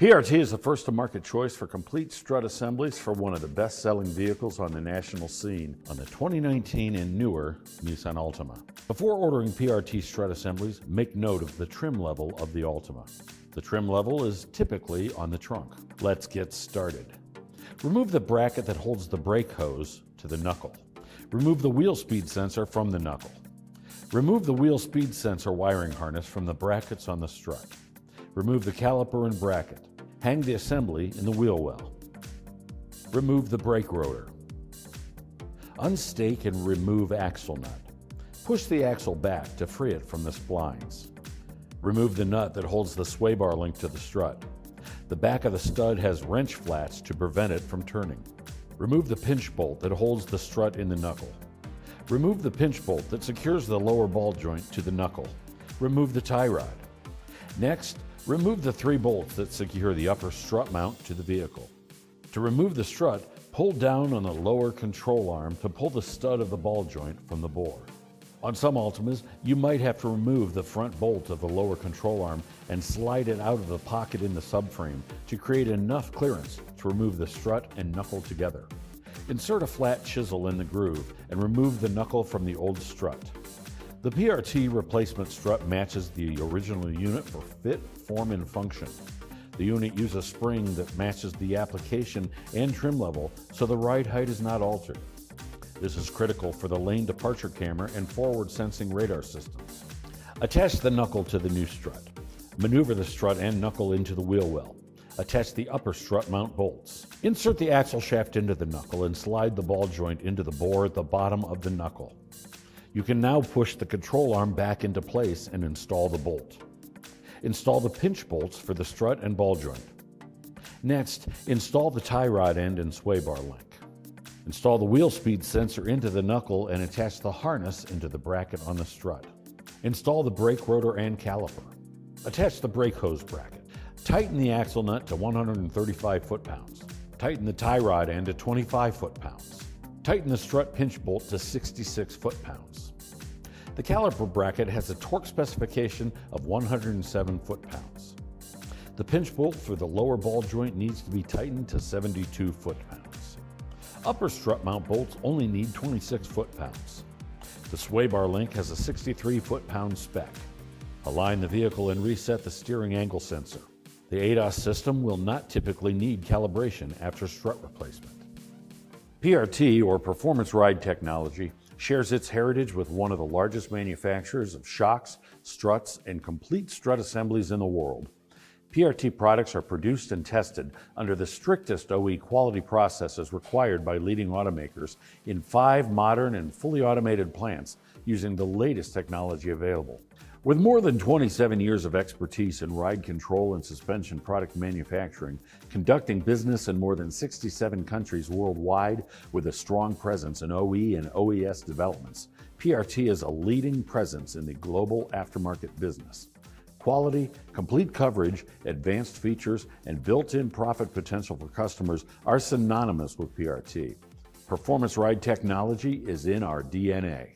PRT is the first-to-market choice for complete strut assemblies for one of the best-selling vehicles on the national scene on the 2019 and newer Nissan Altima. Before ordering PRT strut assemblies, make note of the trim level of the Altima. The trim level is typically on the trunk. Let's get started. Remove the bracket that holds the brake hose to the knuckle. Remove the wheel speed sensor from the knuckle. Remove the wheel speed sensor wiring harness from the brackets on the strut. Remove the caliper and bracket. Hang the assembly in the wheel well. Remove the brake rotor. Unstake and remove axle nut. Push the axle back to free it from the splines. Remove the nut that holds the sway bar link to the strut. The back of the stud has wrench flats to prevent it from turning. Remove the pinch bolt that holds the strut in the knuckle. Remove the pinch bolt that secures the lower ball joint to the knuckle. Remove the tie rod. Next, remove the 3 bolts that secure the upper strut mount to the vehicle. To remove the strut, pull down on the lower control arm to pull the stud of the ball joint from the bore. On some Altimas, you might have to remove the front bolt of the lower control arm and slide it out of the pocket in the subframe to create enough clearance to remove the strut and knuckle together. Insert a flat chisel in the groove and remove the knuckle from the old strut. The PRT replacement strut matches the original unit for fit, form, and function. The unit uses a spring that matches the application and trim level, so the ride height is not altered. This is critical for the lane departure camera and forward sensing radar systems. Attach the knuckle to the new strut. Maneuver the strut and knuckle into the wheel well. Attach the upper strut mount bolts. Insert the axle shaft into the knuckle and slide the ball joint into the bore at the bottom of the knuckle. You can now push the control arm back into place and install the bolt. Install the pinch bolts for the strut and ball joint. Next, install the tie rod end and sway bar link. Install the wheel speed sensor into the knuckle and attach the harness into the bracket on the strut. Install the brake rotor and caliper. Attach the brake hose bracket. Tighten the axle nut to 135 foot-pounds. Tighten the tie rod end to 25 foot-pounds. Tighten the strut pinch bolt to 66 foot-pounds. The caliper bracket has a torque specification of 107 foot-pounds. The pinch bolt for the lower ball joint needs to be tightened to 72 foot-pounds. Upper strut mount bolts only need 26 foot-pounds. The sway bar link has a 63 foot-pound spec. Align the vehicle and reset the steering angle sensor. The ADAS system will not typically need calibration after strut replacement. PRT, or Performance Ride Technology, shares its heritage with one of the largest manufacturers of shocks, struts, and complete strut assemblies in the world. PRT products are produced and tested under the strictest OE quality processes required by leading automakers in 5 modern and fully automated plants using the latest technology available. With more than 27 years of expertise in ride control and suspension product manufacturing, conducting business in more than 67 countries worldwide with a strong presence in OE and OES developments, PRT is a leading presence in the global aftermarket business. Quality, complete coverage, advanced features, and built-in profit potential for customers are synonymous with PRT. Performance Ride Technology is in our DNA.